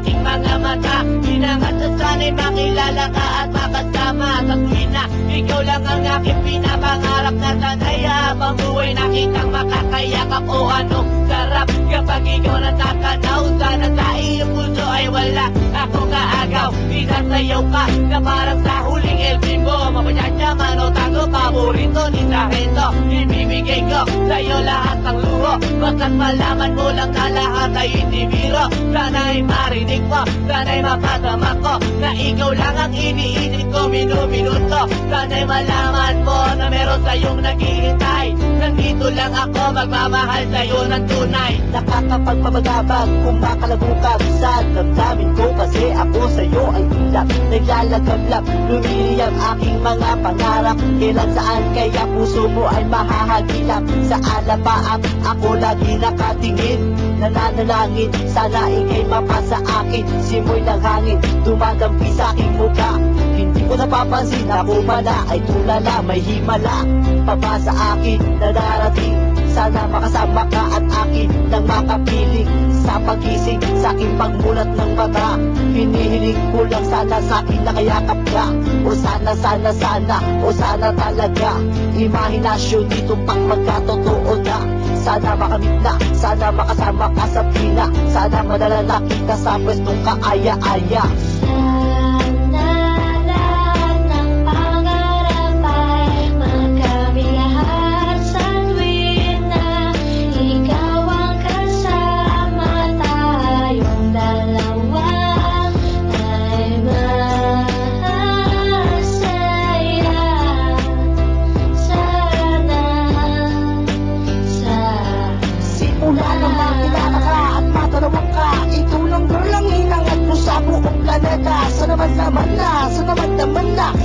aking mga mata. Hinangat sa sana'y makilala ka at makasama. Sa tuwina, ikaw lang ang aking pinapangarap na sanay habang buhay nakitang makakayakap. O anong sarap kapag ikaw natatanaw. Sana sa iyong puso ay wala akong kaagaw. Isasayaw ka na parang sa huling El Bimbo. Mapanyadyaman o tango, paborito ni Sargento. Ibibigay ko sa'yo lahat ng luho, basta't malaman mo lang na lahat ay hindi biro. Sana'y marinig mo, sana'y mapasama ko na ikaw lang ang iniisip ko minuminuto. Sana'y malaman mo na meron sa'yong naghihintay. Nandito lang ako magmamahal sa'yo ng tunay. Nakakapagpapagabag, kumakalagukag sa damdamin ko, kasi ako sa'yo ay ilap. Naglalagablap, lumiliyang aking mga pangarap. Kailan saan kaya puso mo ay mahahagilap. Sa alapaap ako lagi nakatingin, nananalangin sana ikay mapasa akin. Simoy ng hangin dumadampi sa aking mukha. Hindi ko napapansin ako pala ay tulala, may himala pa ba sa akin na darating. Sana makasama ka at akin nang makapiling sa pagising, sa aking pagmulat ng mata. Hinihiling ko lang sana sa akin nakayakap ka. O sana, sana, sana, o sana talaga. Imahinasyon dito pang magkatotoo na. Sana makamit na, sana makasama ka sa pina. Sana madala na kita sa pwestong kaaya-aya.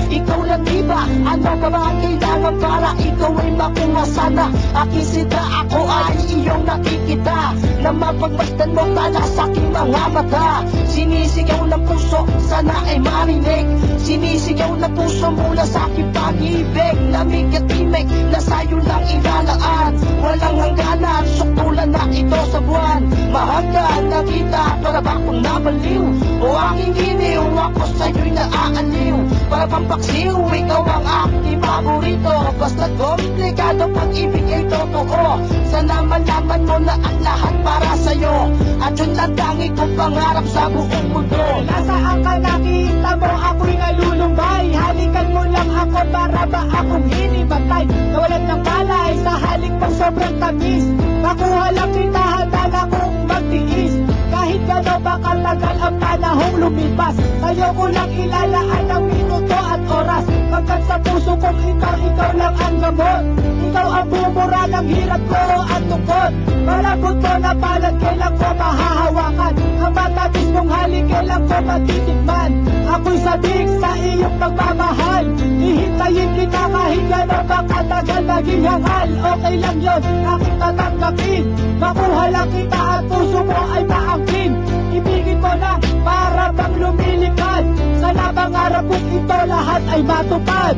Ikaw lang diba? Ano pa ba ang kailangan para ikaw ay makuha sana? Aking sinta, ako ay iyong nakikita, na mapagmasdan mo tala sa aking mga mata. Sinisigaw ng puso, sana ay marinig. Sinisigaw ng puso mula sa aking pag-ibig. Lamig at timig, na sa'yo lang ilalaan. Walang hangganan, suktulan na ito sa buwan. Mahanggan na kita, para ba akong nabaliw? O aking iniw, ako sa'yo'y naaaliw. Para pampaksiw, ikaw ang aking paborito. Basta't komplikado pag-ibig ay totoo. Sana malaman mo na ang lahat para sa'yo. At yun lang tangi kong pangarap sa buong mundo. Nasaan ka nakita mo ako'y nalulumbay? Halikan mo lang ako para ba akong hinibantay? Nawalan ng palay sa halik mong sobrang tamis. Makuha lang kita, handa na kong magtiis. Kahit gano'n ba katagal ang panahong lumipas, sa'yo ko lang ilalaan ang minuto at oras. Pagkat sa puso kong ikaw lang ang gamot. Ikaw ang bumura ng hirap ko at tungkod. Malabot mo na palad, kailan ko mahahawakan. Ang matamis mong halik, kailan ko matitikman. Ako'y sabik sa iyong pagmamahal. Hihintayin kita kahit gano'n ba katagal maging hangal. Okay lang yun, aking tatanggapin. Makuha lang kita at puso mo ay maangkin. Ibigin mo na para bang lumilipad. Sana pangarap kong ito lahat ay matupad.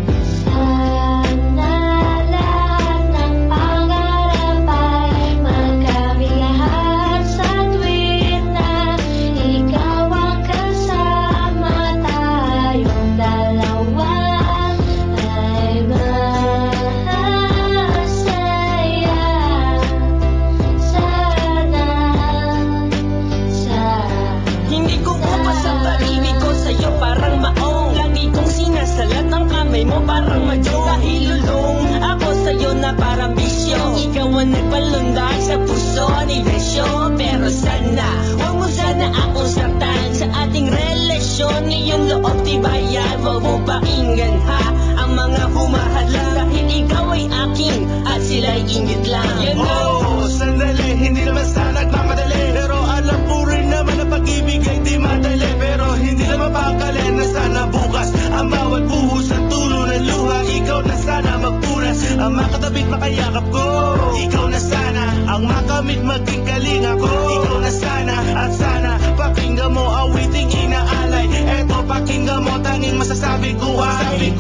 Parang madyo, dahil lulong ako sa'yo na parang bisyo. Ikaw ang nagpalundag sa puso ni Besyo. Pero sana, huwag mo sana akong saktan sa ating relasyon. Ngayong loob tibayan, huwag mo pakinggan ha ang mga humahala. Dahil ikaw ay akin at sila'y inggit lang. Oh, sandali, hindi naman sana nagmamadali. Pero alam ko rin naman na pag-ibig ay di madali. Pero hindi naman pakali na sana bukas ang bawat buhos ng tulo ng luha. Ikaw na sana magpunas ang makatabit makayakap ko. Ikaw na sana ang makamit maging kalinga ko. Ikaw na sana at sana pakinggan mo awiting inaalay. Eto pakinggan mo tanging masasabi ko ay